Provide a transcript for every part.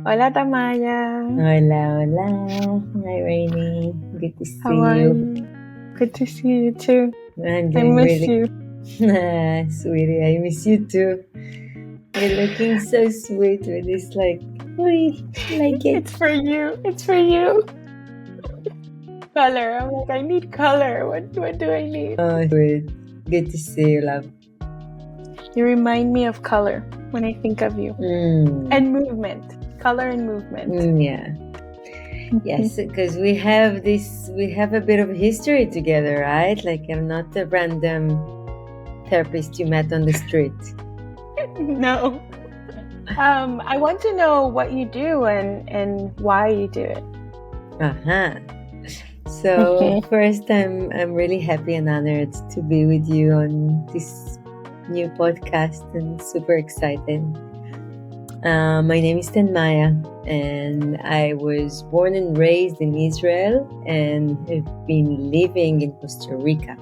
Hola, Tanmaya. Hola, hola. Hi, Rainy. Good to see How are you. you? Good to see you too. I'm I doing miss really. you. Sweetie, I miss you too. You're looking so sweet with this, like, oi, like it. It's for you. It's for you. Color. I'm like, I need color. What do I need? Oh, sweet. Good to see you, love. You remind me of color when I think of you. And movement. Color and movement. Yeah. Yes, because we have a bit of history together, right? Like, I'm not a random therapist you met on the street. No. I want to know what you do and why you do it. So first, I'm really happy and honored to be with you on this new podcast, and super excited. My name is Tanmaya, and I was born and raised in Israel, and have been living in Costa Rica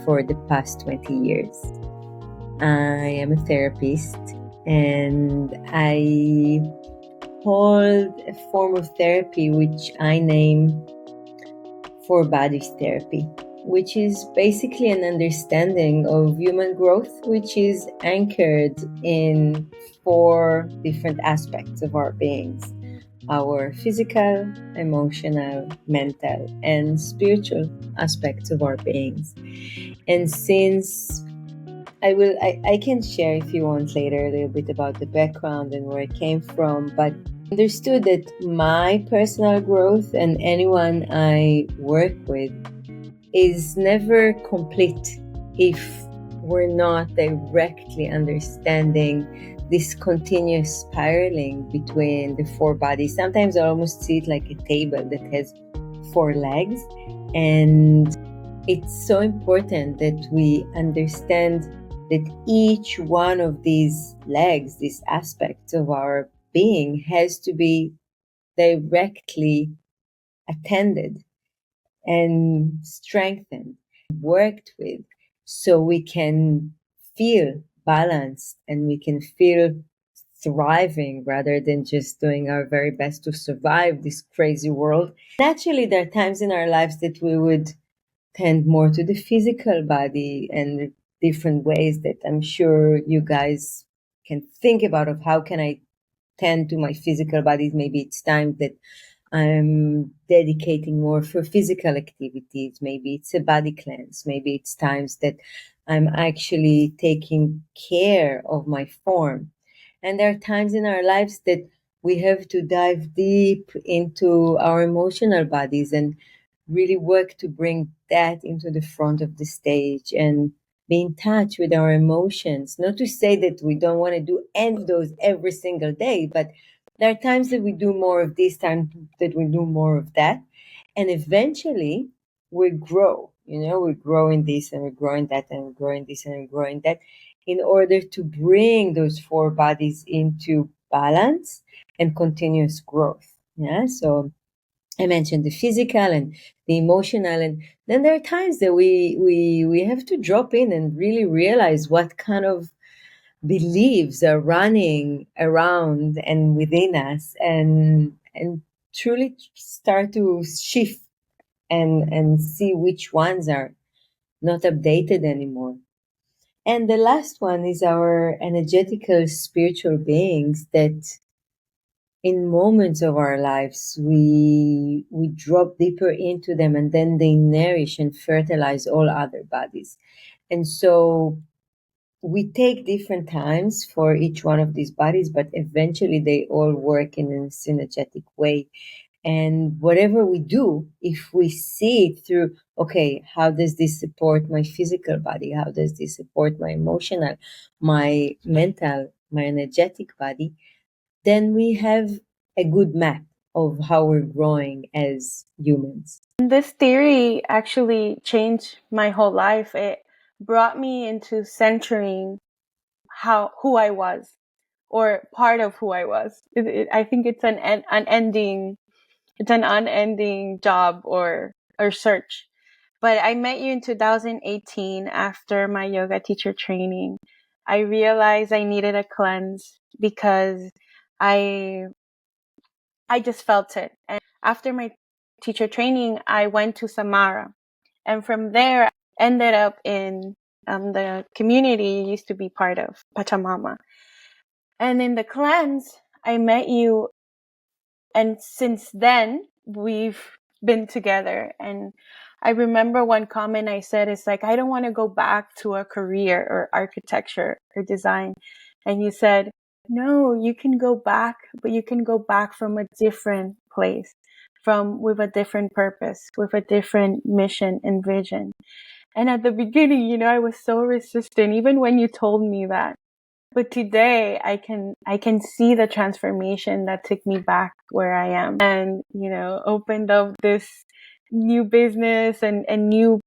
for the past 20 years. I am a therapist, and I hold a form of therapy which I name Four Bodies Therapy, which is basically an understanding of human growth, which is anchored in four different aspects of our beings: our physical, emotional, mental, and spiritual aspects of our beings. And since I can share, if you want, later a little bit about the background and where I came from, but understood that my personal growth and anyone I work with is never complete if we're not directly understanding this continuous spiraling between the four bodies. Sometimes I almost see it like a table that has four legs, and it's so important that we understand that each one of these legs, these aspects of our being, has to be directly attended and strengthened, worked with, so we can feel balanced and we can feel thriving rather than just doing our very best to survive this crazy world. Naturally, there are times in our lives that we would tend more to the physical body, and different ways that I'm sure you guys can think about of how can I tend to my physical bodies. Maybe it's time that I'm dedicating more for physical activities. Maybe it's a body cleanse. Maybe it's times that I'm actually taking care of my form. And there are times in our lives that we have to dive deep into our emotional bodies and really work to bring that into the front of the stage and be in touch with our emotions. Not to say that we don't want to do any of those every single day, but there are times that we do more of this, times that we do more of that. And eventually we grow, we grow in this and we grow in that and we grow in this and we grow in that, in order to bring those four bodies into balance and continuous growth. Yeah. So I mentioned the physical and the emotional, and then there are times that we have to drop in and really realize what kind of beliefs are running around and within us, and truly start to shift and see which ones are not updated anymore. And the last one is our energetical spiritual beings that in moments of our lives we drop deeper into them, and then they nourish and fertilize all other bodies. And so we take different times for each one of these bodies, but eventually they all work in a synergetic way. And whatever we do, if we see it through, okay, how does this support my physical body? How does this support my emotional, my mental, my energetic body? Then we have a good map of how we're growing as humans. This theory actually changed my whole life. It brought me into centering who I was, or part of who I was. I think it's an unending job or search. But I met you in 2018 after my yoga teacher training. I realized I needed a cleanse because I I just felt it. And after my teacher training, I went to Samara. And from there, I ended up in the community used to be part of, Pachamama. And in the cleanse, I met you. And since then, we've been together. And I remember one comment I said is like, I don't want to go back to a career or architecture or design. And you said, no, you can go back, but you can go back from a different place, with a different purpose, with a different mission and vision. And at the beginning, I was so resistant, even when you told me that. But today I can see the transformation that took me back where I am, and, opened up this new business and new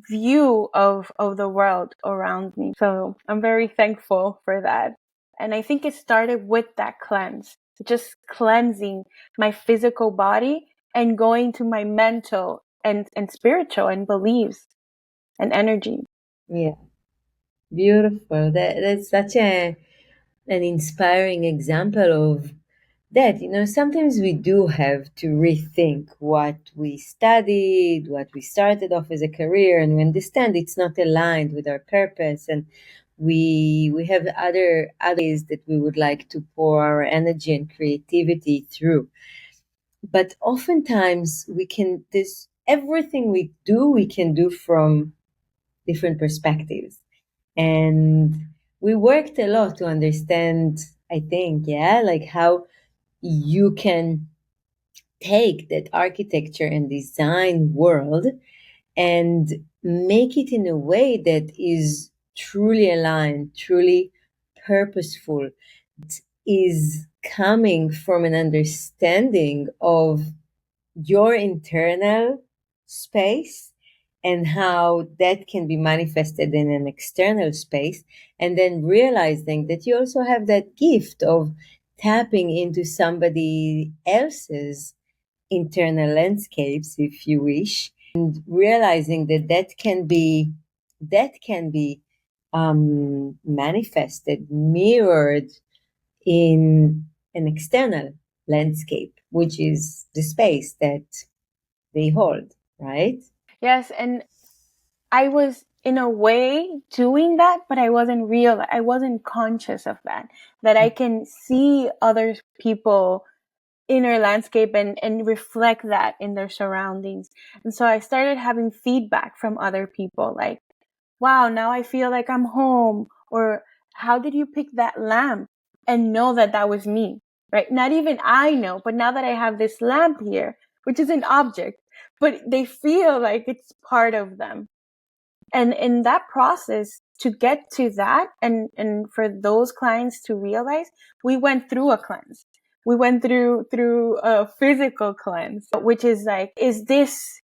view of the world around me. So I'm very thankful for that. And I think it started with that cleanse, just cleansing my physical body and going to my mental and spiritual and beliefs and energy. Yeah, beautiful. That's such an inspiring example of that. Sometimes we do have to rethink what we studied, what we started off as a career, and we understand it's not aligned with our purpose, and we have other ways that we would like to pour our energy and creativity through. But oftentimes this everything we can do from different perspectives. And we worked a lot to understand, I think, yeah, like how you can take that architecture and design world and make it in a way that is truly aligned, truly purposeful, is coming from an understanding of your internal space and how that can be manifested in an external space, and then realizing that you also have that gift of tapping into somebody else's internal landscapes, if you wish, and realizing that that can be manifested, mirrored in an external landscape, which is the space that they hold, right? Yes, and I was in a way doing that, but I wasn't conscious of that I can see other people inner landscape and reflect that in their surroundings. And so I started having feedback from other people like, wow, now I feel like I'm home, or how did you pick that lamp and know that that was me, right? Not even I know, but now that I have this lamp here, which is an object, but they feel like it's part of them. And in that process, to get to that, and for those clients to realize, we went through a cleanse. We went through a physical cleanse, which is like, is this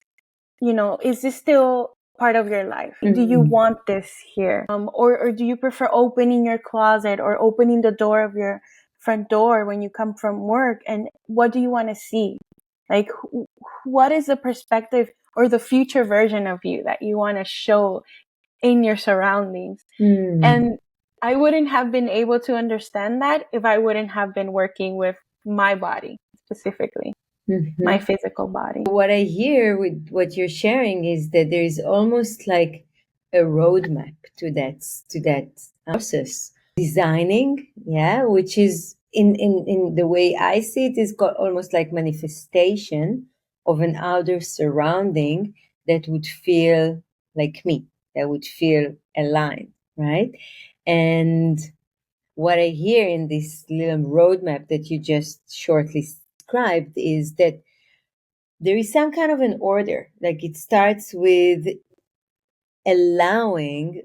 still part of your life? Do you want this here? Or do you prefer opening your closet or opening the door of your front door when you come from work? And what do you want to see? Like, what is the perspective or the future version of you that you want to show in your surroundings? And I wouldn't have been able to understand that if I wouldn't have been working with my body, specifically my physical body. What I hear with what you're sharing is that there is almost like a roadmap to that process designing, yeah, which is in the way I see it, is got almost like manifestation of an outer surrounding that would feel like me, that would feel aligned, right? And what I hear in this little roadmap that you just shortly described is that there is some kind of an order. Like it starts with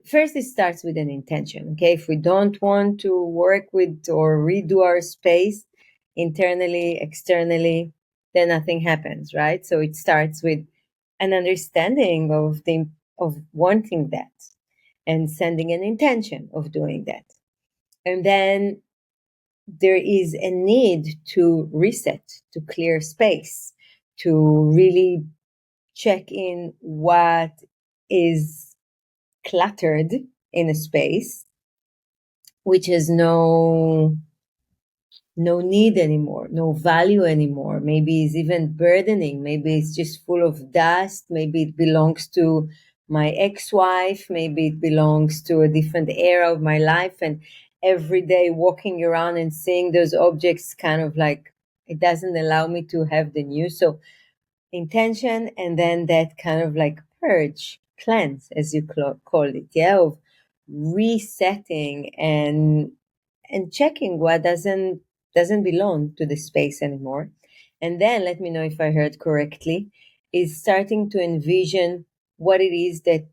first it starts with an intention. Okay. If we don't want to work with or redo our space internally, externally, then nothing happens, right? So it starts with an understanding of wanting that and sending an intention of doing that. And then there is a need to reset, to clear space, to really check in what is cluttered in a space, which has no no need anymore, no value anymore. Maybe it's even burdening. Maybe it's just full of dust. Maybe it belongs to my ex-wife. Maybe it belongs to a different era of my life. And every day walking around and seeing those objects kind of like, it doesn't allow me to have the new. So intention, and then that kind of like purge, cleanse, as you call it, yeah, of resetting and checking what doesn't belong to the space anymore. And then let me know if I heard correctly, is starting to envision what it is that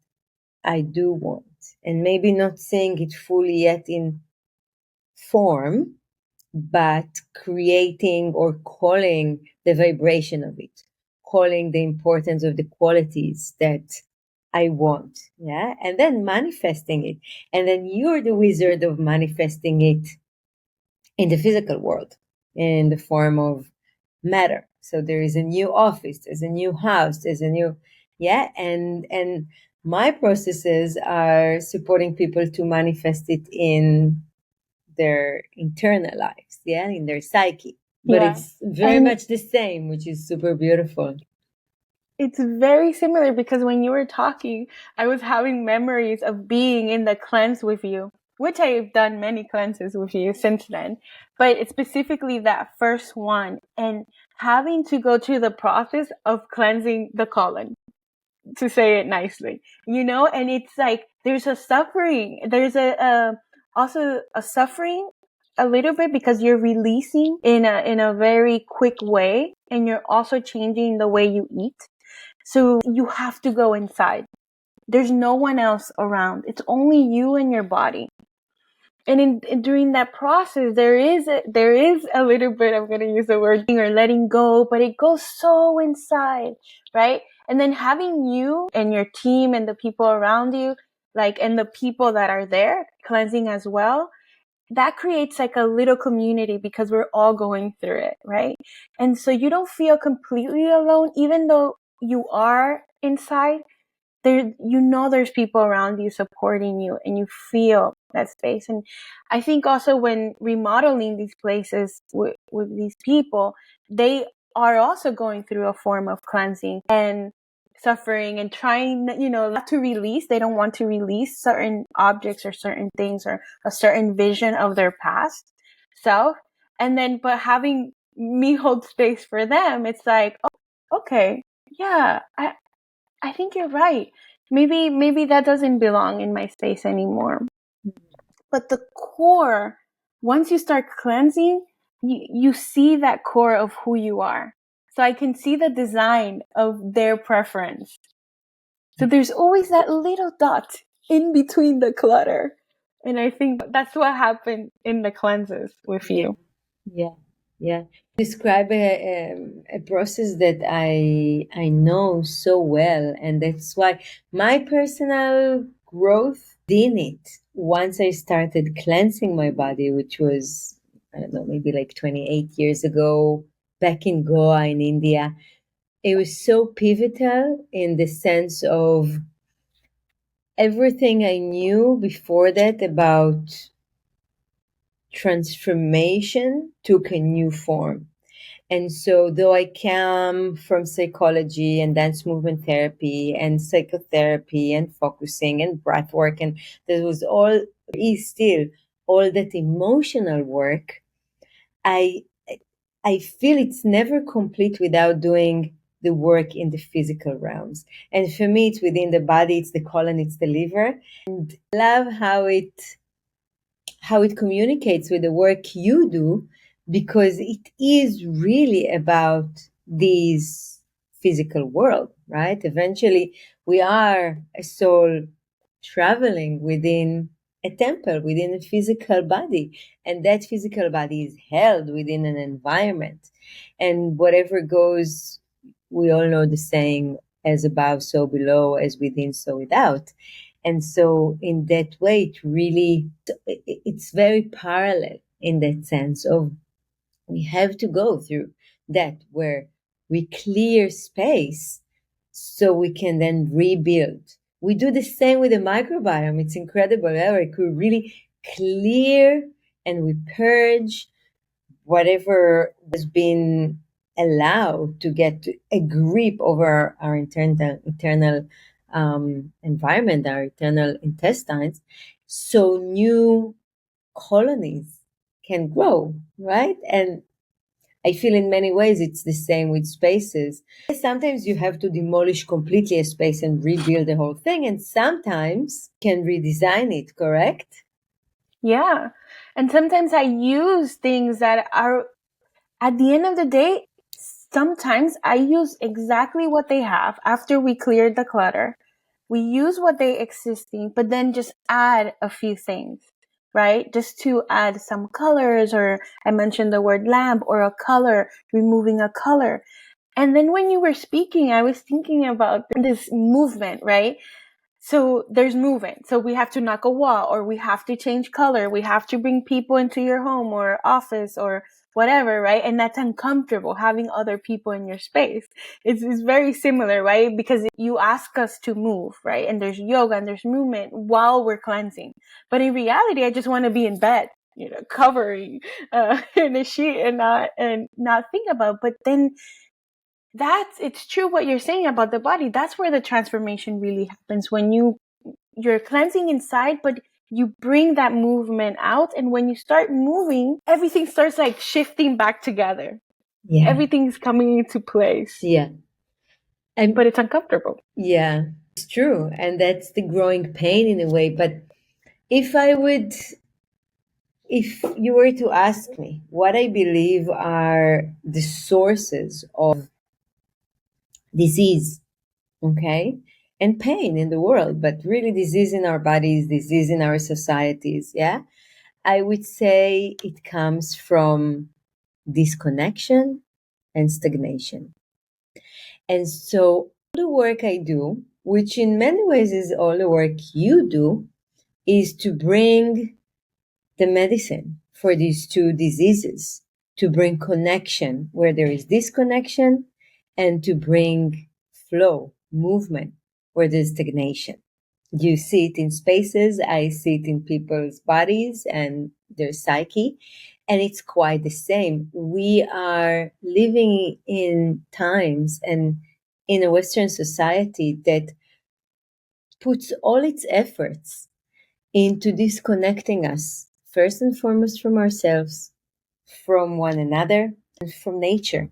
I do want, and maybe not seeing it fully yet in form, but creating or calling the vibration of it, calling the importance of the qualities that I want. Yeah. And then manifesting it. And then you're the wizard of manifesting it in the physical world in the form of matter. So there is a new office, there's a new house, there's a new, yeah. And my processes are supporting people to manifest it in their internal lives, yeah, in their psyche. But Yeah. it's very And much the same, which is super beautiful. it's very similar because when you were talking, I was having memories of being in the cleanse with you, which I've done many cleanses with you since then. But it's specifically that first one and having to go through the process of cleansing the colon, to say it nicely, and it's like there's a suffering. There's also a suffering a little bit because you're releasing in a very quick way, and you're also changing the way you eat. So you have to go inside. There's no one else around. It's only you and your body. And during that process, there is a little bit, I'm going to use the word, or letting go, but it goes so inside, right? And then having you and your team and the people around you, and the people that are there cleansing as well, that creates like a little community because we're all going through it, right? And so you don't feel completely alone, even though you are inside. There's people around you supporting you, and you feel that space. And I think also when remodeling these places with these people, they are also going through a form of cleansing and suffering and trying, not to release. They don't want to release certain objects or certain things or a certain vision of their past self. And then, but having me hold space for them, it's like, oh, okay, yeah, I think you're right. Maybe that doesn't belong in my space anymore. But the core, once you start cleansing, you see that core of who you are. So I can see the design of their preference. So there's always that little dot in between the clutter. And I think that's what happened in the cleanses with you. Yeah, yeah. Describe a process that I know so well, and that's why my personal growth in it. Once I started cleansing my body, which was, I don't know, maybe like 28 years ago, back in Goa in India, it was so pivotal in the sense of everything I knew before that about transformation took a new form. And so, though I come from psychology and dance movement therapy and psychotherapy and focusing and breathwork, and there was all, is still all that emotional work, I I feel it's never complete without doing the work in the physical realms. And for me, it's within the body, it's the colon, it's the liver. And I love how it communicates with the work you do, because it is really about this physical world, right? Eventually, we are a soul traveling within a temple, within a physical body, and that physical body is held within an environment. And whatever goes, we all know the saying, as above, so below, as within, so without. And so in that way, it's very parallel in that sense of we have to go through that where we clear space so we can then rebuild. We do the same with the microbiome. It's incredible. Eric, we really clear and we purge whatever has been allowed to get a grip over our internal environment, our internal intestines, so new colonies can grow, right? And I feel in many ways it's the same with spaces. Sometimes you have to demolish completely a space and rebuild the whole thing, and sometimes can redesign it, correct? Yeah. And sometimes I use things that are, at the end of the day, sometimes I use exactly what they have after we cleared the clutter. We use what they existing, but then just add a few things, right? Just to add some colors, or I mentioned the word lamp, or a color, removing a color. And then when you were speaking, I was thinking about this movement, right? So there's movement. So we have to knock a wall, or we have to change color. We have to bring people into your home or office or whatever, right? And that's uncomfortable, having other people in your space. It's very similar, right? Because you ask us to move, right? And there's yoga and there's movement while we're cleansing. But in reality, I just want to be in bed, covering in a sheet and not think about. But then it's true what you're saying about the body. That's where the transformation really happens, when you're cleansing inside, but you bring that movement out. And when you start moving, everything starts like shifting back together. Yeah. Everything's coming into place. Yeah. And but it's uncomfortable. yeah, it's true. And that's the growing pain in a way. But if you were to ask me what I believe are the sources of disease, okay, and pain in the world, but really disease in our bodies, disease in our societies, yeah, I would say it comes from disconnection and stagnation. And so the work I do, which in many ways is all the work you do, is to bring the medicine for these two diseases, to bring connection where there is disconnection, and to bring flow, movement where there's stagnation. You see it in spaces, I see it in people's bodies and their psyche, and it's quite the same. We are living in times and in a Western society that puts all its efforts into disconnecting us, first and foremost, from ourselves, from one another, and from nature.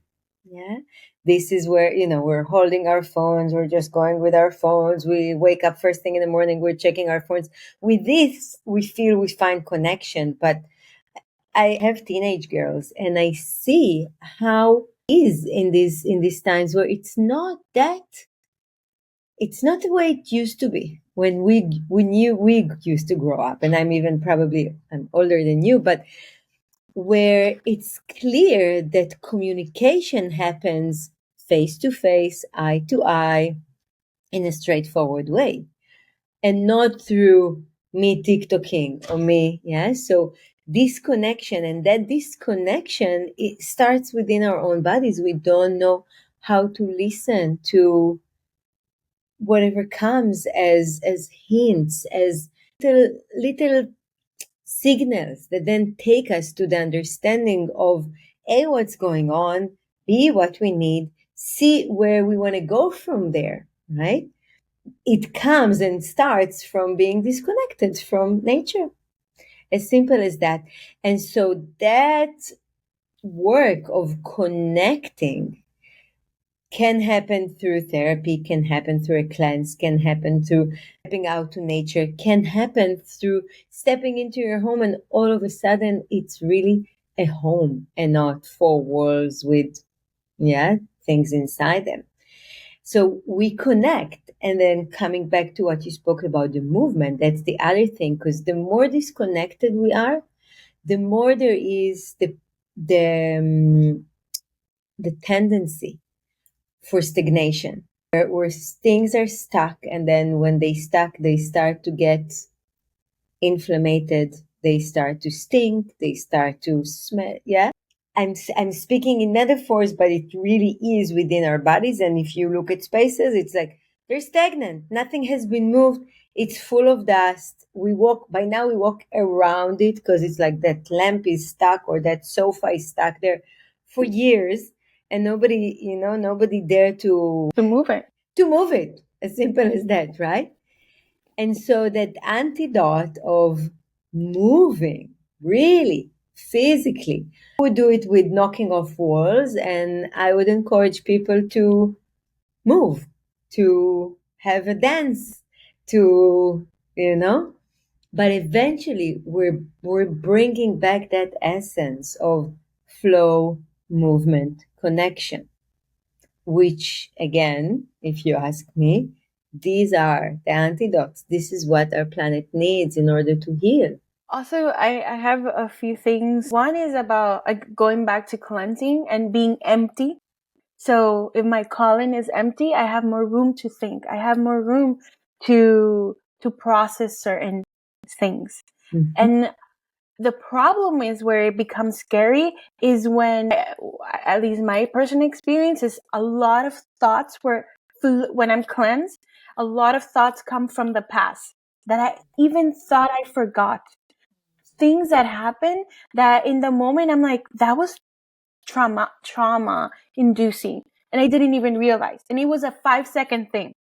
Yeah. This is where, we're holding our phones, we're just going with our phones. We wake up first thing in the morning, we're checking our phones. With this, we feel we find connection. But I have teenage girls, and I see how it is in these times where it's not the way it used to be when we used to grow up. And I'm older than you, but where it's clear that communication happens face to face, eye to eye, in a straightforward way, and not through me TikToking or me. Yeah. So disconnection, and that disconnection, it starts within our own bodies. We don't know how to listen to whatever comes as hints, as little signals that then take us to the understanding of A, what's going on, B, what we need, C, where we want to go from there, right? It comes and starts from being disconnected from nature. As simple as that. And so that work of connecting can happen through therapy, can happen through a cleanse, can happen through stepping out to nature, can happen through stepping into your home, and all of a sudden it's really a home and not four walls with things inside them. So we connect, and then coming back to what you spoke about, the movement, that's the other thing, because the more disconnected we are, the more there is the tendency for stagnation, where things are stuck, and then when they stuck, they start to get inflamed, they start to stink, they start to smell. Yeah, I'm speaking in metaphors, but it really is within our bodies. And if you look at spaces, it's like they're stagnant. Nothing has been moved. It's full of dust. We walk around it because it's like that lamp is stuck or that sofa is stuck there for years, and nobody dare to move it. As simple as that, right? And so that antidote of moving, really physically, I would do it with knocking off walls, and I would encourage people to move, to have a dance, to, but eventually we're bringing back that essence of flow, movement, connection, which again, if you ask me, these are the antidotes. This is what our planet needs in order to heal. Also, I have a few things. One is about going back to cleansing and being empty. So if my colon is empty, I have more room to think. I have more room to process certain things. Mhm. And the problem is where it becomes scary is when, at least my personal experience, is a lot of thoughts when I'm cleansed, a lot of thoughts come from the past that I even thought I forgot. Things that happen that in the moment I'm like, that was trauma inducing. And I didn't even realize. And it was a 5-second thing.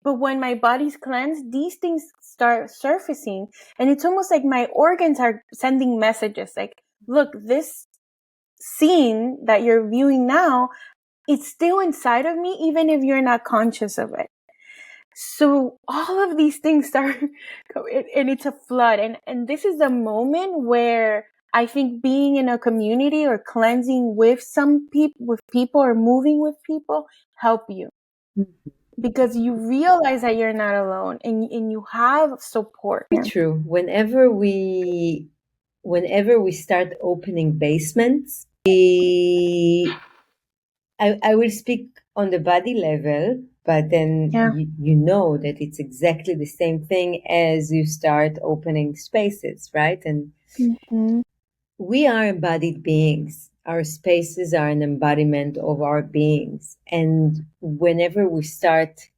But when my body's cleansed, these things start surfacing. And it's almost like my organs are sending messages like, look, this scene that you're viewing now, it's still inside of me, even if you're not conscious of it. So all of these things start, and it's a flood. And this is the moment where I think being in a community or cleansing with people or moving with people help you. Because you realize that you're not alone and you have support. Very true. Whenever we start opening basements, I will speak on the body level, but then Yeah. you know that it's exactly the same thing as you start opening spaces, right? And Mm-hmm. we are embodied beings. Our spaces are an embodiment of our beings. And whenever we start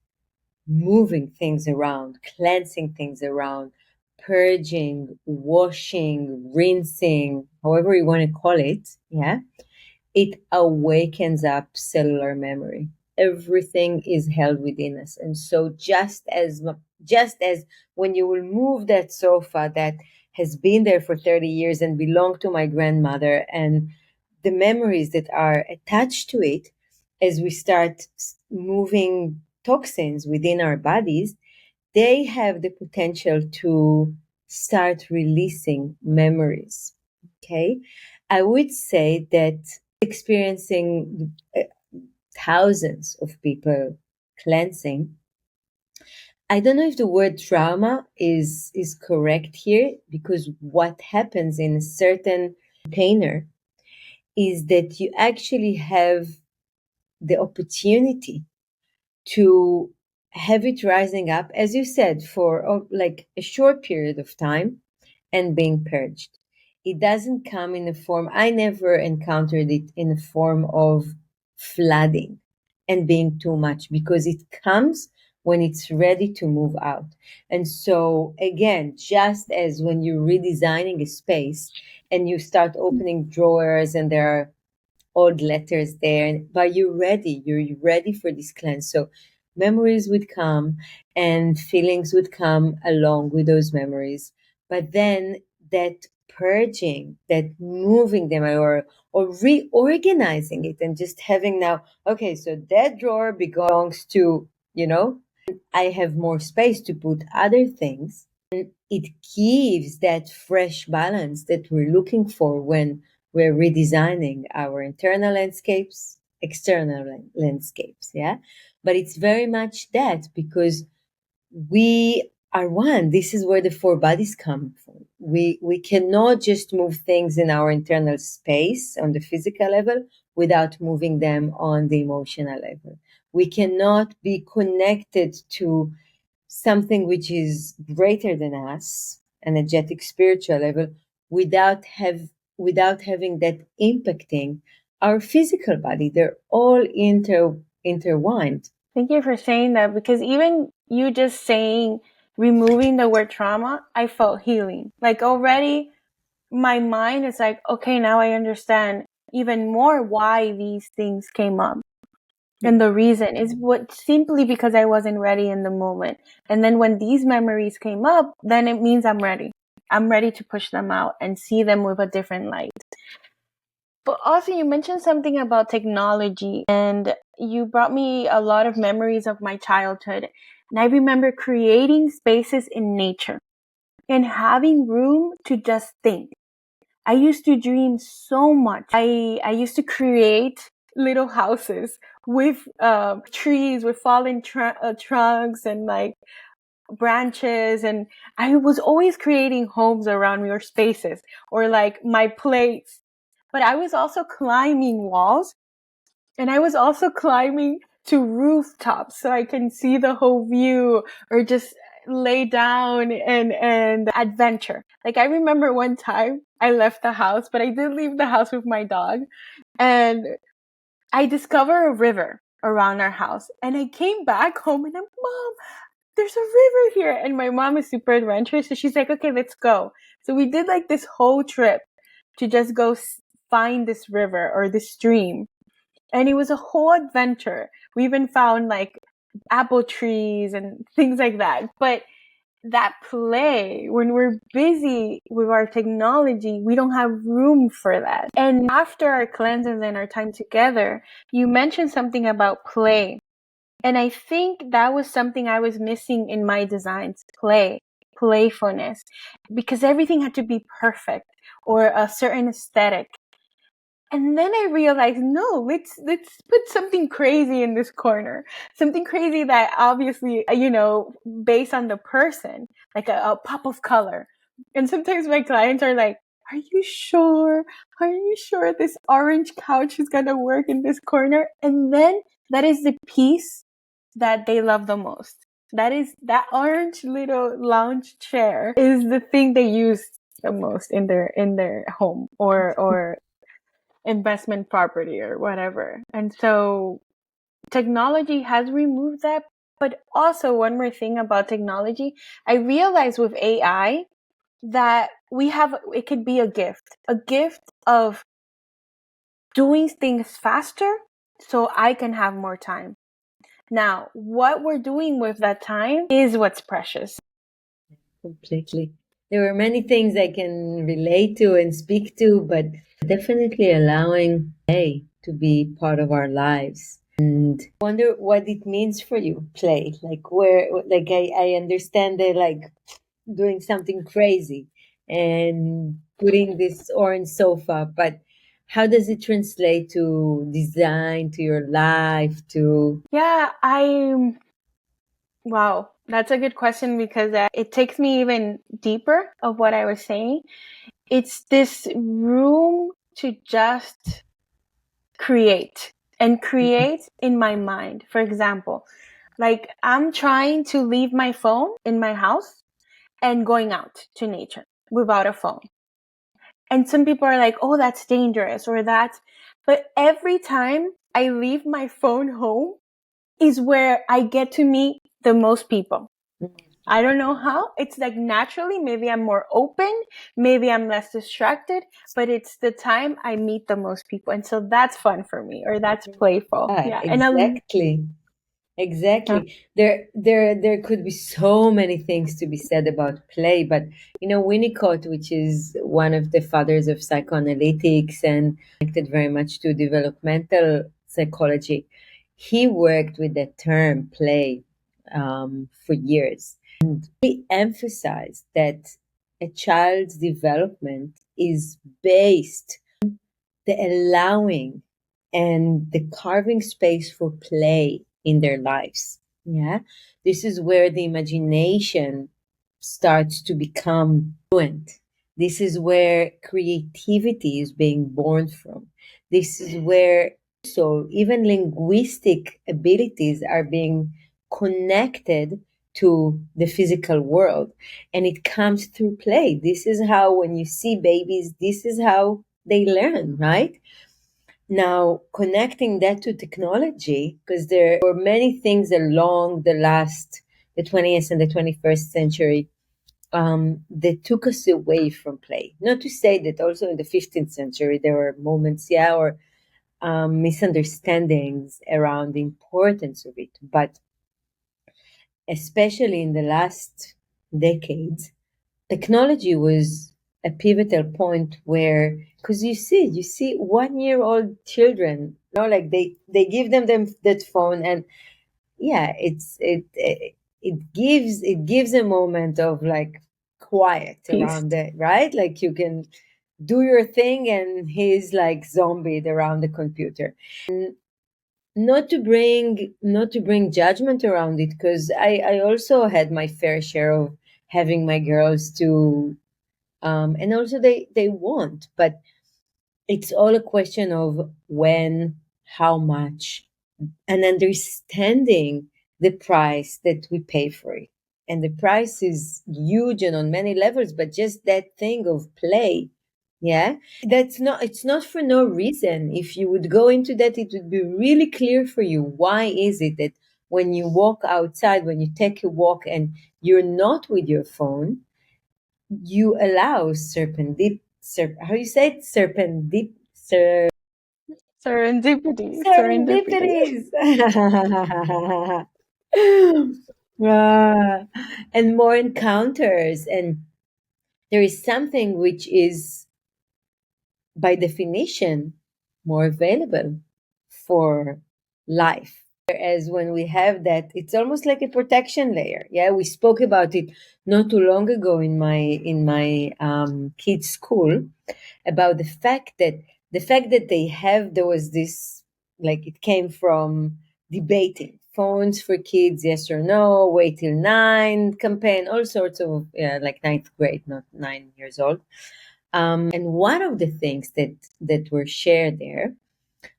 moving things around, cleansing things around, purging, washing, rinsing, however you want to call it, yeah, it awakens up cellular memory. Everything is held within us. And so just as when you will move that sofa that has been there for 30 years and belonged to my grandmother, and the memories that are attached to it, as we start moving toxins within our bodies, they have the potential to start releasing memories. Okay. I would say that experiencing thousands of people cleansing, I don't know if the word trauma is correct here, because what happens in a certain container is that you actually have the opportunity to have it rising up, as you said, for like a short period of time and being purged. It doesn't come in a form, I never encountered it in a form of flooding and being too much, because it comes when it's ready to move out. And so, again, just as when you're redesigning a space and you start opening drawers and there are odd letters there, but you're ready for this cleanse. So memories would come and feelings would come along with those memories, but then that purging, that moving them, or reorganizing it, and just having now, okay, so that drawer belongs to, I have more space to put other things. It gives that fresh balance that we're looking for when we're redesigning our internal landscapes, external landscapes. Yeah. But it's very much that, because we are one. This is where the four bodies come from. We cannot just move things in our internal space on the physical level without moving them on the emotional level. We cannot be connected to something which is greater than us, energetic, spiritual level, without having that impacting our physical body. They're all intertwined. Thank you for saying that, because even you just saying removing the word trauma, I felt healing. Like already my mind is like, okay, now I understand even more why these things came up. And the reason is what simply because I wasn't ready in the moment. And then when these memories came up, then it means I'm ready. I'm ready to push them out and see them with a different light. But also you mentioned something about technology, and you brought me a lot of memories of my childhood. And I remember creating spaces in nature and having room to just think. I used to dream so much. I used to create little houses with trees, with fallen trunks and like branches. And I was always creating homes around me, or spaces, or like my place. But I was also climbing walls, and I was also climbing to rooftops so I can see the whole view, or just lay down and adventure. Like I remember one time I left the house, but I did leave the house with my dog, and I discovered a river around our house, and I came back home and I'm, Mom, there's a river here. And my mom is super adventurous, so she's like, okay, let's go. So we did like this whole trip to just go find this river or this stream. And it was a whole adventure. We even found like apple trees and things like that. But that play, when we're busy with our technology, we don't have room for that. And after our cleanses and our time together, you mentioned something about play. And I think that was something I was missing in my designs: playfulness, because everything had to be perfect or a certain aesthetic. And then I realized, no, let's put something crazy in this corner. Something crazy that obviously, based on the person, like a pop of color. And sometimes my clients are like, are you sure? Are you sure this orange couch is going to work in this corner? And then that is the piece that they love the most. That orange little lounge chair is the thing they use the most in their home or investment property or whatever. And so technology has removed that. But also, one more thing about technology, I realized with AI that it could be a gift of doing things faster so I can have more time. Now, what we're doing with that time is what's precious. Completely. There were many things I can relate to and speak to, but definitely allowing play to be part of our lives. And I wonder what it means for you, play. I understand that like doing something crazy and putting this orange sofa, but how does it translate to design, to your life, to... Yeah, wow, that's a good question, because it takes me even deeper of what I was saying. It's this room to just create in my mind. For example, like I'm trying to leave my phone in my house and going out to nature without a phone. And some people are like, oh, that's dangerous or that's, but every time I leave my phone home is where I get to meet the most people. I don't know how. It's like naturally, maybe I'm more open, maybe I'm less distracted, but it's the time I meet the most people. And so that's fun for me, or that's playful. Yeah. Exactly. There could be so many things to be said about play, but Winnicott, which is one of the fathers of psychoanalytics and connected very much to developmental psychology, he worked with the term play for years. He emphasized that a child's development is based the allowing and the carving space for play in their lives. Yeah. This is where the imagination starts to become fluent. This is where creativity is being born from. This is where so even linguistic abilities are being connected to the physical world, and it comes through play. This is how, when you see babies, this is how they learn, right? Now, connecting that to technology, because there were many things along the 20th and the 21st century that took us away from play. Not to say that also in the 15th century there were moments, yeah, or misunderstandings around the importance of it. But especially in the last decades, technology was a pivotal point where, because you see 1-year-old children, like they give them that phone, and yeah, it gives a moment of like quiet Peace. around it, right? Like you can do your thing and he's like zombied around the computer. And not to bring judgment around it, because I also had my fair share of having my girls to and also they want, but it's all a question of when, how much, and understanding the price that we pay for it. And the price is huge and on many levels, but just that thing of play, yeah, it's not for no reason. If you would go into that, it would be really clear for you. Why is it that when you walk outside, when you take a walk and you're not with your phone, you allow how you say it? Serendipity. Serendipity. Serendipities. Ah, and more encounters. And there is something which is, by definition, more available for life. Whereas when we have that, it's almost like a protection layer. Yeah, we spoke about it not too long ago in my kids' school, about the fact that there was this, like, it came from debating phones for kids, yes or no, wait till 9 campaign, all sorts of, yeah, like ninth grade, not 9 years old. And one of the things that were shared there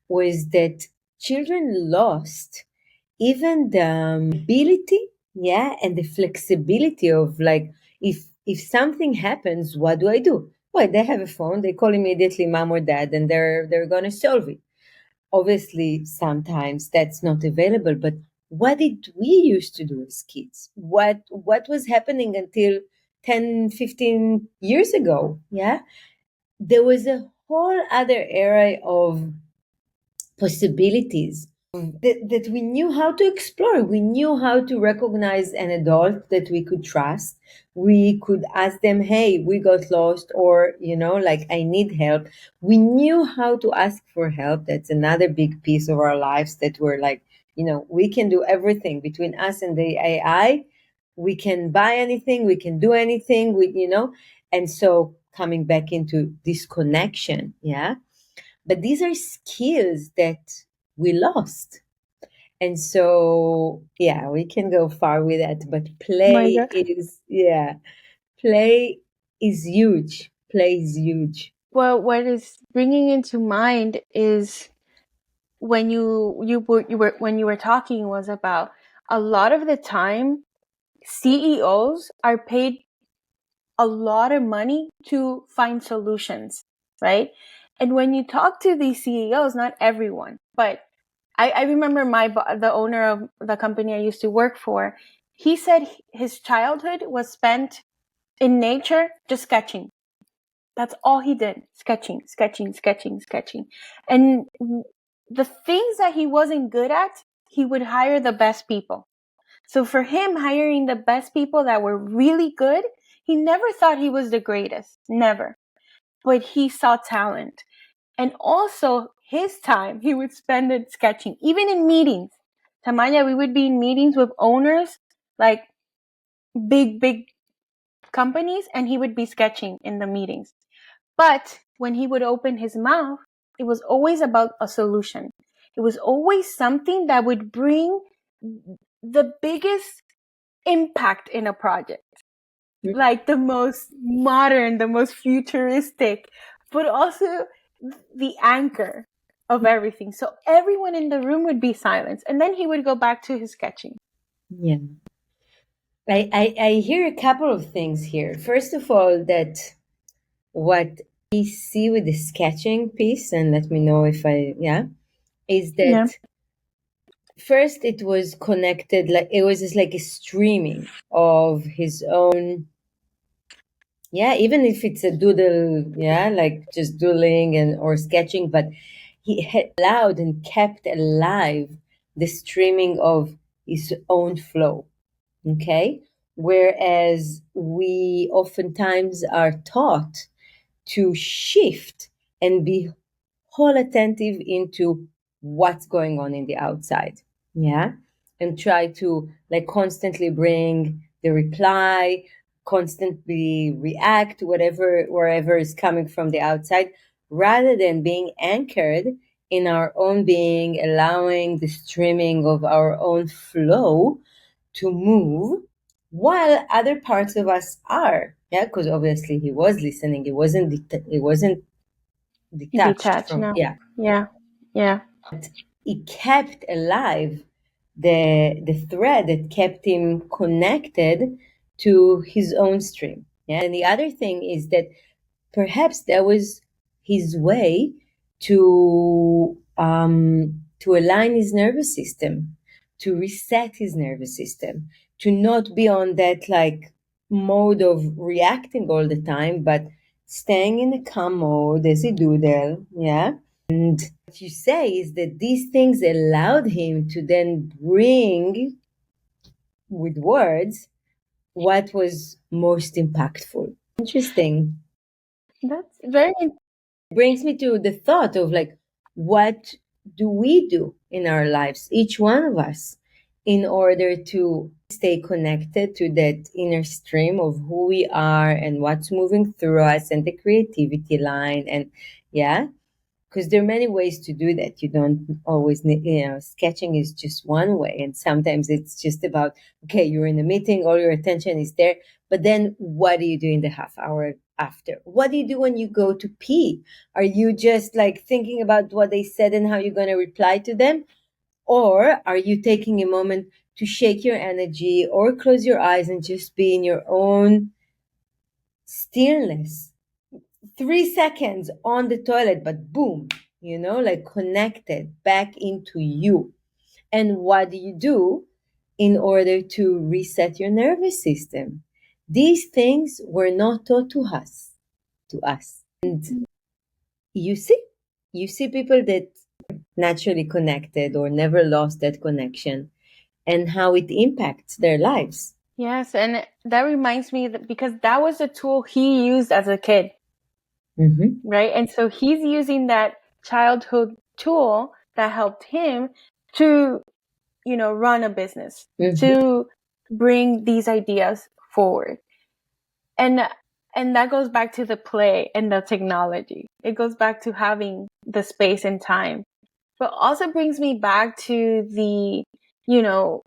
was that children lost even the ability, yeah, and the flexibility of, like, if something happens, what do I do? Well, they have a phone, they call immediately mom or dad, and they're gonna solve it. Obviously, sometimes that's not available, but what did we used to do as kids? What was happening until 10, 15 years ago? Yeah, there was a whole other area of possibilities that we knew how to explore. We knew how to recognize an adult that we could trust. We could ask them, hey, we got lost, or, like, I need help. We knew how to ask for help. That's another big piece of our lives that we're like, we can do everything between us and the AI. We can buy anything, we can do anything, and so coming back into disconnection, yeah, but these are skills that we lost. And so, yeah, we can go far with that, but My God. play is huge. Play is huge. Well, what is bringing into mind is when you were talking was about a lot of the time CEOs are paid a lot of money to find solutions, right? And when you talk to these CEOs, not everyone, but I remember the owner of the company I used to work for, he said his childhood was spent in nature just sketching. That's all he did. Sketching, sketching, sketching, sketching. And the things that he wasn't good at, he would hire the best people. So for him, hiring the best people that were really good, he never thought he was the greatest. Never. But he saw talent. And also his time, he would spend it sketching, even in meetings. Tanmaya, we would be in meetings with owners, like big, big companies, and he would be sketching in the meetings. But when he would open his mouth, it was always about a solution. It was always something that would bring the biggest impact in a project. Like the most modern, the most futuristic, but also the anchor of everything. So everyone in the room would be silenced. And then he would go back to his sketching. Yeah. I hear a couple of things here. First of all, that what I see with the sketching piece, and let me know if is Yeah. that first it was connected, like it was just like a streaming of his own, even if it's a doodle, like just doodling and or sketching, but he had allowed and kept alive the streaming of his own flow. Okay, whereas we oftentimes are taught to shift and be whole attentive into what's going on in the outside, and try to like constantly bring the reply, constantly react to whatever wherever is coming from the outside, rather than being anchored in our own being, allowing the streaming of our own flow to move while other parts of us are, because obviously he was listening, he wasn't detached Detach from, now. Yeah. Yeah. he kept alive the thread that kept him connected to his own stream. And the other thing is that perhaps that was his way to align his nervous system, to reset his nervous system, to not be on that like mode of reacting all the time, but staying in a calm mode as a doodle. And what you say is that these things allowed him to then bring with words what was most impactful. Interesting. That's very Brings me to the thought of like, what do we do in our lives, each one of us, in order to stay connected to that inner stream of who we are and what's moving through us and the creativity line? And because there are many ways to do that. You don't always need, sketching is just one way. And sometimes it's just about, okay, you're in a meeting, all your attention is there. But then what do you do in the half hour after? What do you do when you go to pee? Are you just like thinking about what they said and how you're going to reply to them? Or are you taking a moment to shake your energy or close your eyes and just be in your own stillness? 3 seconds on the toilet, but boom, like connected back into you. And what do you do in order to reset your nervous system? These things were not taught to us. And you see people that naturally connected or never lost that connection and how it impacts their lives. Yes, and that reminds me that because that was a tool he used as a kid, right? And so he's using that childhood tool that helped him to, run a business, to bring these ideas forward. And that goes back to the play and the technology. It goes back to having the space and time. But also brings me back to the,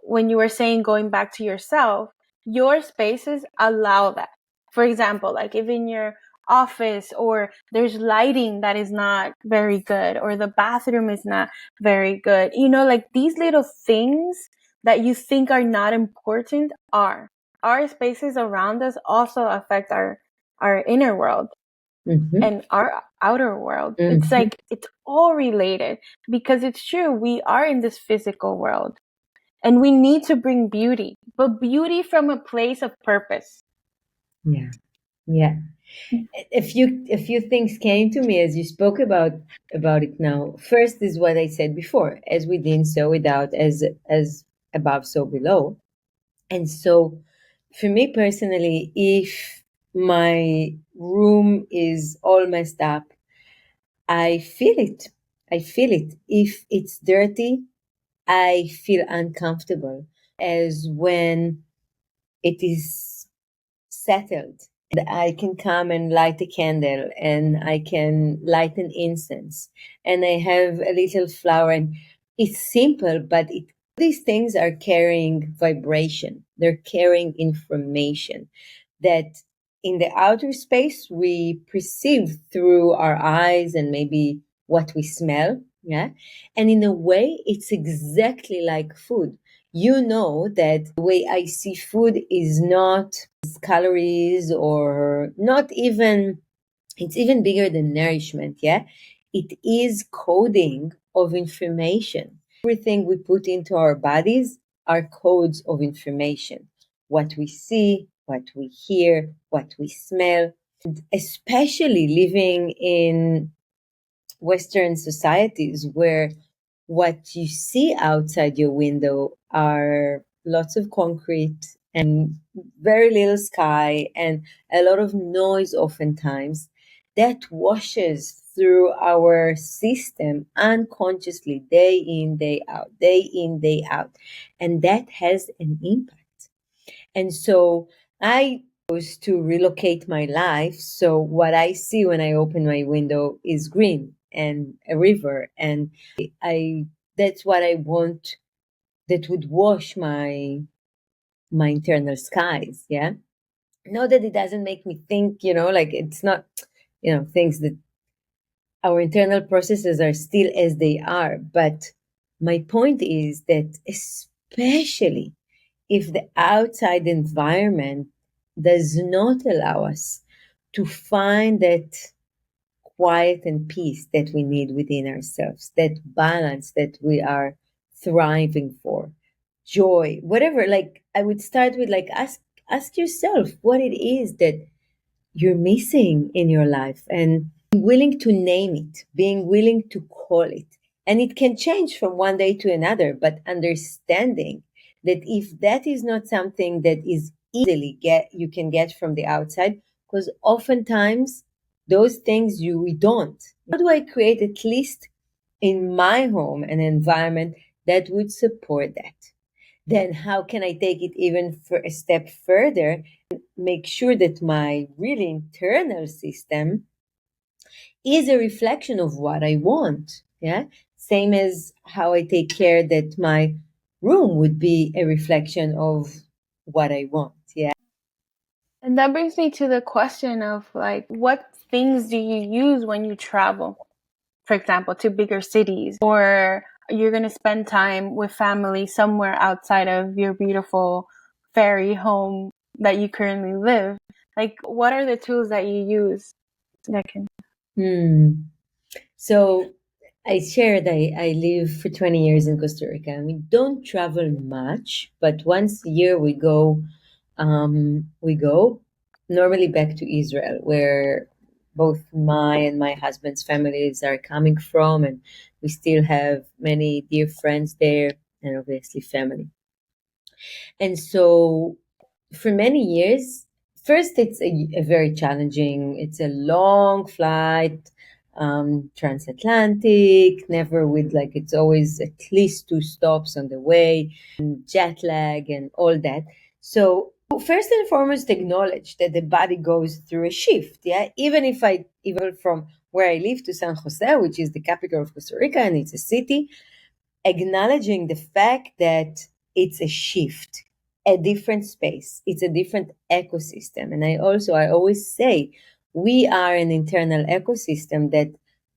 when you were saying going back to yourself, your spaces allow that. For example, like if in your office or there's lighting that is not very good or the bathroom is not very good, like these little things that you think are not important are. Our spaces around us also affect our inner world and our outer world. It's like, it's all related because it's true. We are in this physical world and we need to bring beauty, but beauty from a place of purpose. Yeah. A few things came to me as you spoke about it now. First is what I said before: as within, so without; as above, so below. And so, for me personally, if my room is all messed up, I feel it. I feel it. If it's dirty, I feel uncomfortable. As when it is settled, I can come and light a candle and I can light an incense and I have a little flower, and it's simple, but these things are carrying vibration. They're carrying information that in the outer space we perceive through our eyes and maybe what we smell. And in a way, it's exactly like food. That the way I see food is not calories or not even It's even bigger than nourishment, yeah? It is coding of information. Everything we put into our bodies are codes of information. What we see, what we hear, what we smell, and especially living in Western societies where what you see outside your window are lots of concrete and very little sky and a lot of noise oftentimes that washes through our system unconsciously, day in, day out, day in, day out. And that has an impact. And so I chose to relocate my life. So what I see when I open my window is green and a river. And I that's what I want that would wash my internal skies. Yeah. Know that it doesn't make me think, like it's not, things that our internal processes are still as they are. But my point is that especially if the outside environment does not allow us to find that quiet and peace that we need within ourselves, that balance that we are thriving for, joy, whatever. Like I would start with like ask yourself what it is that you're missing in your life and willing to name it, being willing to call it. And it can change from one day to another, but understanding that if that is not something that is easily you can get from the outside, because oftentimes those things we don't. How do I create at least in my home an environment that would support that? Then how can I take it even for a step further, make sure that my really internal system is a reflection of what I want. Yeah. Same as how I take care that my room would be a reflection of what I want. Yeah. And that brings me to the question of like, what things do you use when you travel? For example, to bigger cities, or you're going to spend time with family somewhere outside of your beautiful fairy home that you currently live. Like, what are the tools that you use that can? Hmm. So I shared I live for 20 years in Costa Rica and we don't travel much, but once a year we go normally back to Israel, where both my and my husband's families are coming from, and we still have many dear friends there, and obviously family. And so for many years, first it's a very challenging, it's a long flight, transatlantic, never with like, it's always at least 2 stops on the way, and jet lag and all that. So first and foremost, acknowledge that the body goes through a shift. Yeah. Even if I even from where I live to San Jose, which is the capital of Costa Rica, and it's a city, acknowledging the fact that it's a shift, a different space, it's a different ecosystem. And I always say, we are an internal ecosystem that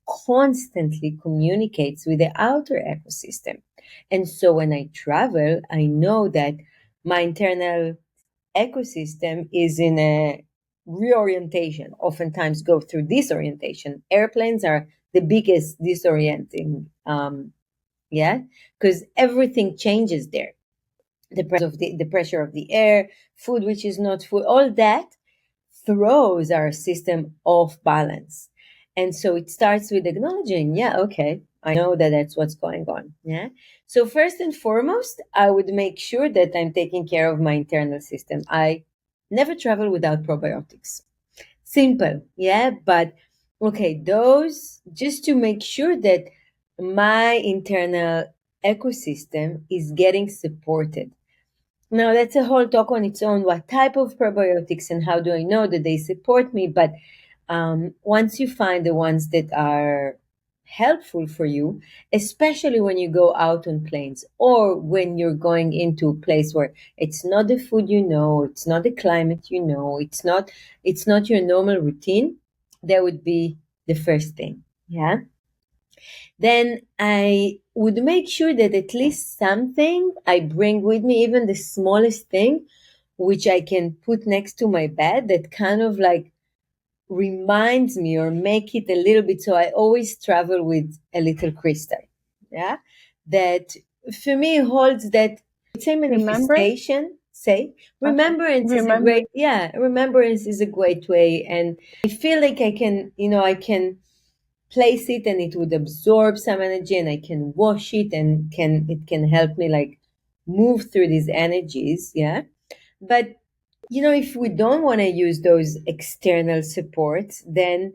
constantly communicates with the outer ecosystem. And so when I travel, I know that my internal ecosystem is in a reorientation, oftentimes go through disorientation. Airplanes are the biggest disorienting, yeah, because everything changes there. The pressure of the air, food which is not food, all that throws our system off balance. And so it starts with acknowledging, yeah, okay, I know that that's what's going on. Yeah. So first and foremost, I would make sure that I'm taking care of my internal system. I never travel without probiotics. Simple, yeah, but okay, those just to make sure that my internal ecosystem is getting supported. Now, that's a whole talk on its own. What type of probiotics and how do I know that they support me? But once you find the ones that are helpful for you, especially when you go out on planes or when you're going into a place where it's not the food you know, it's not the climate you know, it's not your normal routine, that would be the first thing. Yeah. Then I would make sure that at least something I bring with me, even the smallest thing, which I can put next to my bed that kind of like reminds me or make it a little bit. So I always travel with a little crystal, yeah, that for me holds that, say, Remember? manifestation, say Okay. remembrance is a Remember. great, yeah, remembrance is a great way. And I feel like I can, I can place it and it would absorb some energy, and I can wash it, and it can help me like move through these energies, yeah. But if we don't want to use those external supports, then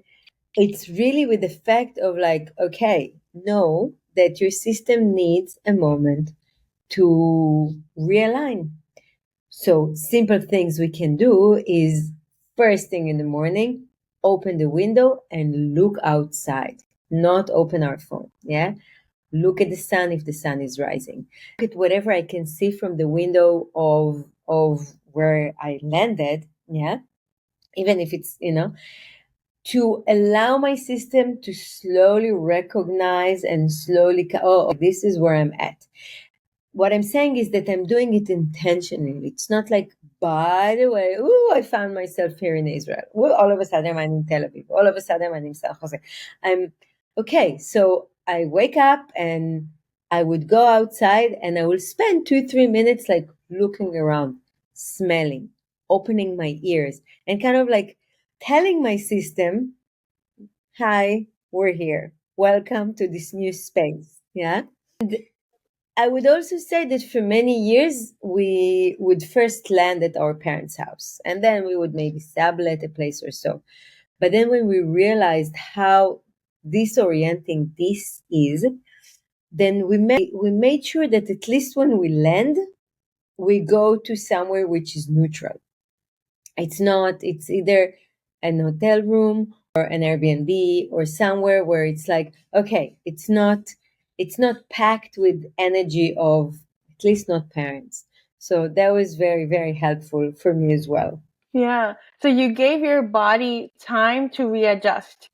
it's really with the fact of like, okay, know that your system needs a moment to realign. So simple things we can do is, first thing in the morning, open the window and look outside, not open our phone. Yeah. Look at the sun if the sun is rising. Look at whatever I can see from the window of where I landed. Yeah. Even if it's, to allow my system to slowly recognize and slowly, oh, this is where I'm at. What I'm saying is that I'm doing it intentionally. It's not like, by the way, ooh, I found myself here in Israel. Ooh, all of a sudden I'm in Tel Aviv. All of a sudden I'm in San Jose. I'm okay. So I wake up and I would go outside and I will spend 2-3 minutes like looking around, smelling, opening my ears, and kind of like telling my system, hi, we're here. Welcome to this new space. Yeah. I would also say that for many years, we would first land at our parents' house and then we would maybe sublet a place or so. But then when we realized how disorienting this is, then we made sure that at least when we land, we go to somewhere which is neutral. It's either an hotel room or an Airbnb or somewhere where it's like, okay, it's not packed with energy of, at least not parents. So that was very, very helpful for me as well. Yeah. So you gave your body time to readjust.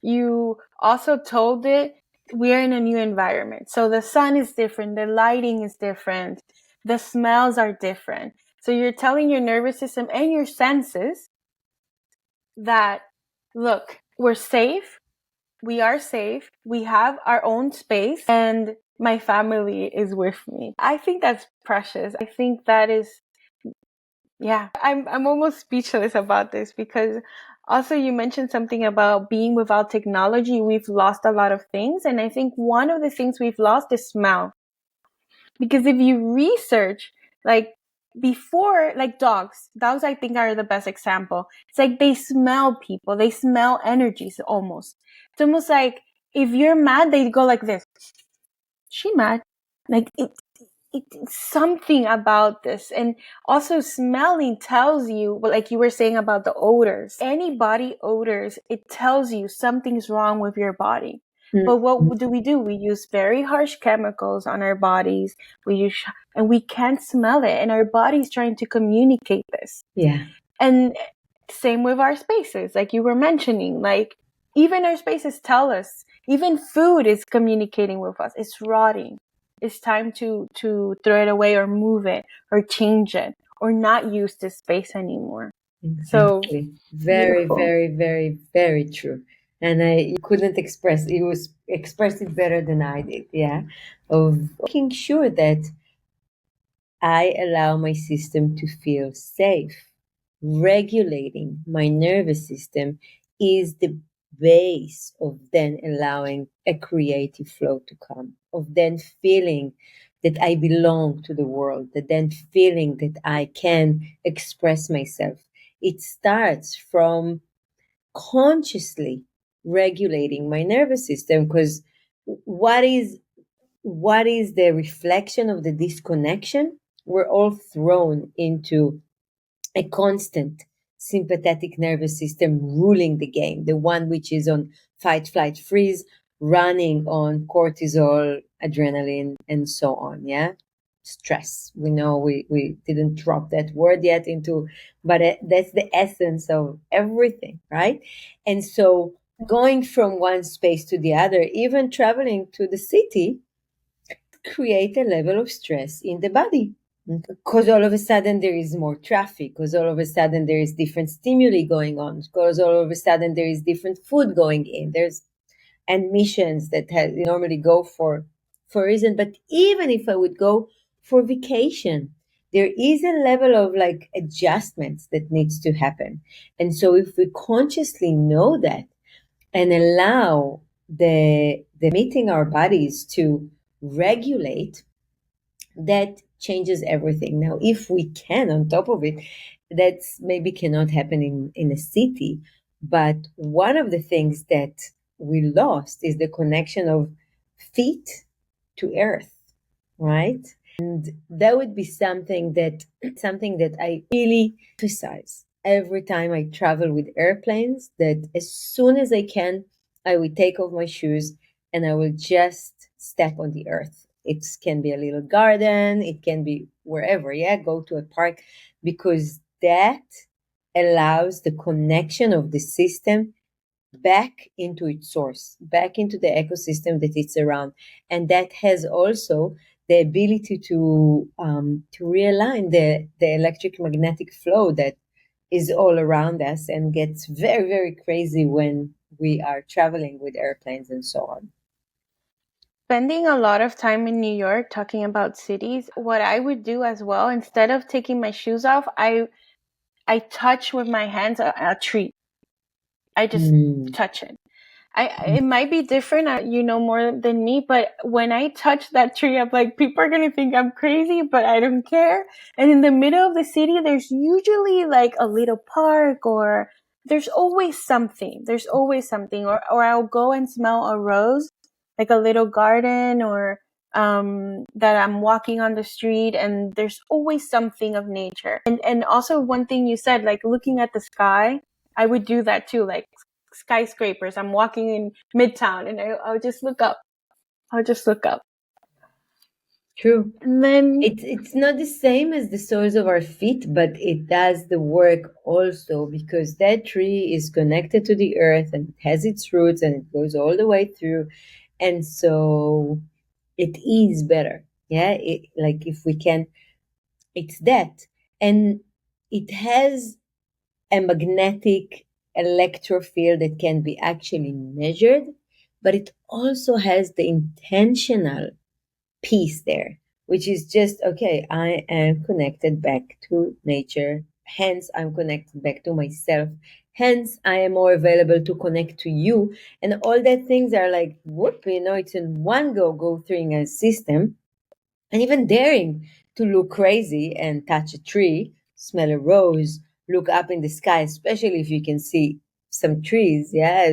You also told it we're in a new environment. So the sun is different, the lighting is different, the smells are different. So you're telling your nervous system and your senses that, look, we're safe, we are safe, we have our own space, and my family is with me. I think that's precious. I think that is, yeah, I'm almost speechless about this because also you mentioned something about being without technology. We've lost a lot of things. And I think one of the things we've lost is smell. Because if you research, like before, like dogs I think are the best example. It's like they smell people, they smell energies almost. It's almost like if you're mad, they go like this. She mad? Like it's something about this. And also smelling tells you, like you were saying about the odors, any body odors, it tells you something's wrong with your body. But what do? We use very harsh chemicals on our bodies. And we can't smell it, and our body's trying to communicate this. Yeah. And same with our spaces, like you were mentioning, like even our spaces tell us, even food is communicating with us. It's rotting. It's time to throw it away or move it or change it or not use this space anymore. So Exactly. Very, beautiful. very, very, very true. And I couldn't express it better than I did. Yeah. Of making sure that I allow my system to feel safe. Regulating my nervous system is the base of then allowing a creative flow to come, of then feeling that I belong to the world, that then feeling that I can express myself. It starts from consciously regulating my nervous system, because what is what is the reflection of the disconnection? We're all thrown into a constant sympathetic nervous system ruling the game, the one which is on fight, flight, freeze, running on cortisol, adrenaline, and so on. Yeah. Stress. We know we didn't drop that word yet into, but that's the essence of everything, right? And so going from one space to the other, even traveling to the city, create a level of stress in the body. Because all of a sudden there is more traffic, because all of a sudden there is different stimuli going on, because all of a sudden there is different food going in. There's and missions that normally go for a reason. But even if I would go for vacation, there is a level of like adjustments that needs to happen. And so if we consciously know that and allow the meeting our bodies to regulate, that changes everything. Now, if we can, on top of it, that's maybe cannot happen in a city. But one of the things that we lost is the connection of feet to earth, right? And that would be something that I really emphasize every time I travel with airplanes, that as soon as I can, I will take off my shoes and I will just step on the earth. It can be a little garden, it can be wherever, yeah, go to a park, because that allows the connection of the system back into its source, back into the ecosystem that it's around. And that has also the ability to realign the electric magnetic flow that is all around us and gets very, very crazy when we are traveling with airplanes and so on. Spending a lot of time in New York talking about cities, what I would do as well, instead of taking my shoes off, I touch with my hands a tree. I just touch it. It might be different, you know more than me, but when I touch that tree, I'm like, people are gonna think I'm crazy, but I don't care. And in the middle of the city, there's usually like a little park, or there's always something. Or I'll go and smell a rose, like a little garden, or that I'm walking on the street, and there's always something of nature. And also one thing you said, like looking at the sky, I would do that too, like skyscrapers. I'm walking in Midtown and I'll just look up. I'll just look up. True. And then It's not the same as the soles of our feet, but it does the work also, because that tree is connected to the earth and it has its roots and it goes all the way through. And so it is better. Yeah. Like if we can, it's that. And it has a magnetic electrofield that can be actually measured, but it also has the intentional piece there, which is just, okay, I am connected back to nature. Hence, I'm connected back to myself. Hence, I am more available to connect to you. And all that things are like, whoop, it's in one go through a system. And even daring to look crazy and touch a tree, smell a rose, look up in the sky, especially if you can see some trees, yeah,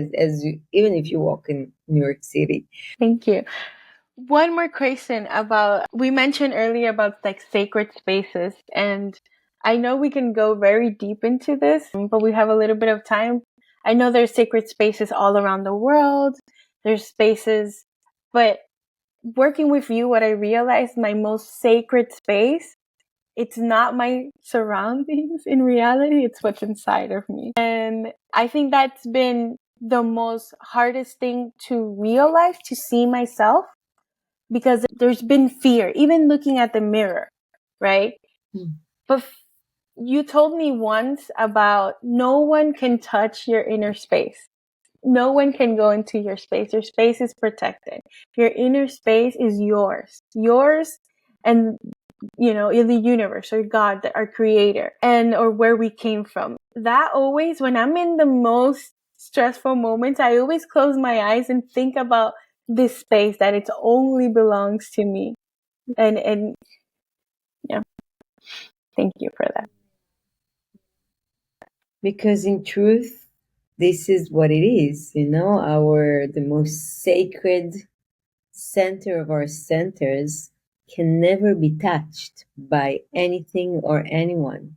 even if you walk in New York City. thank you. One more question about, we mentioned earlier about like sacred spaces, and I know we can go very deep into this, but we have a little bit of time. I know there's sacred spaces all around the world. There's spaces, but working with you, what I realized, my most sacred space, it's not my surroundings in reality, it's what's inside of me. And I think that's been the most hardest thing to realize, to see myself, because there's been fear, even looking at the mirror, right? But you told me once about no one can touch your inner space. No one can go into your space. Your space is protected. Your inner space is yours. Yours, and in the universe, or God, our creator, or where we came from. That always, when I'm in the most stressful moments, I always close my eyes and think about this space, that it only belongs to me. And yeah, thank you for that. Because in truth, this is what it is, the most sacred center of our centers can never be touched by anything or anyone.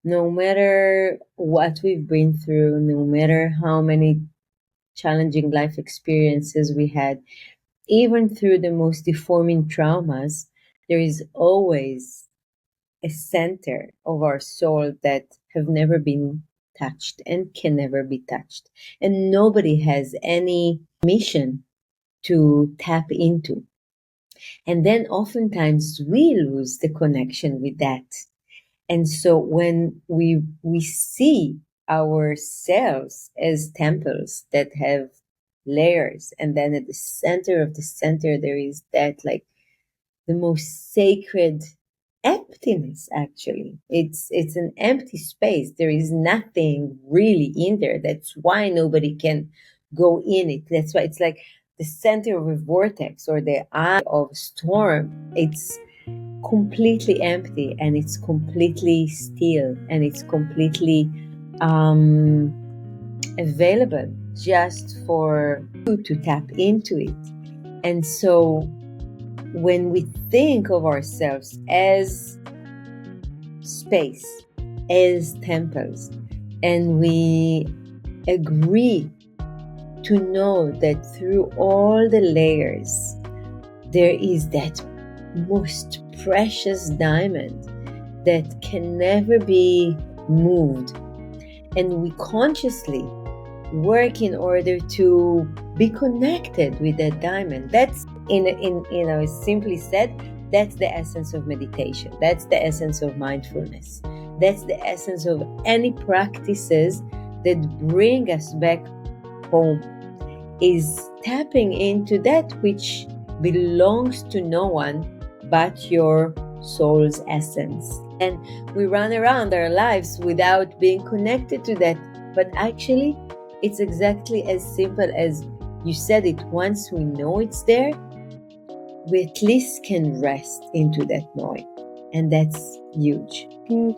No matter what we've been through, no matter how many challenging life experiences we had, even through the most deforming traumas, there is always a center of our soul that have never been touched and can never be touched. And nobody has any mission to tap into. And then oftentimes we lose the connection with that. And so when we see ourselves as temples that have layers, and then at the center of the center there is that, like, the most sacred emptiness. Actually, it's an empty space. There is nothing really in there. That's why nobody can go in it. That's why it's like the center of a vortex or the eye of a storm. It's completely empty, and it's completely still, and it's completely available just for you to tap into it. And so when we think of ourselves as space, as temples, and we agree to know that through all the layers there is that most precious diamond that can never be moved, and we consciously work in order to be connected with that diamond. That's simply said, that's the essence of meditation. That's the essence of mindfulness. That's the essence of any practices that bring us back home, is tapping into that which belongs to no one but your soul's essence. And we run around our lives without being connected to that. But actually, it's exactly as simple as you said it. Once we know it's there, we at least can rest into that knowing. And that's huge. Huge.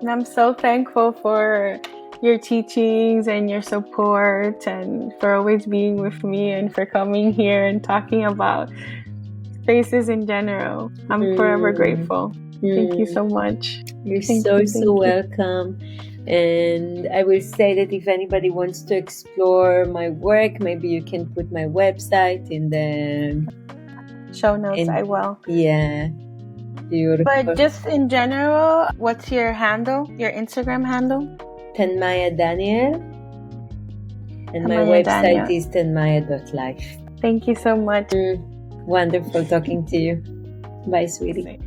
And I'm so thankful for your teachings and your support, and for always being with me, and for coming here and talking about spaces in general. I'm forever grateful. Thank you so much. You're Thank so you. welcome. And I will say that if anybody wants to explore my work, maybe you can put my website in the show notes. I will. Yeah. Beautiful. But just in general, what's your handle? Your Instagram handle? Tanmaya Daniel. And my website is tanmaya.life. Thank you so much. Wonderful talking to you. Bye, sweetie.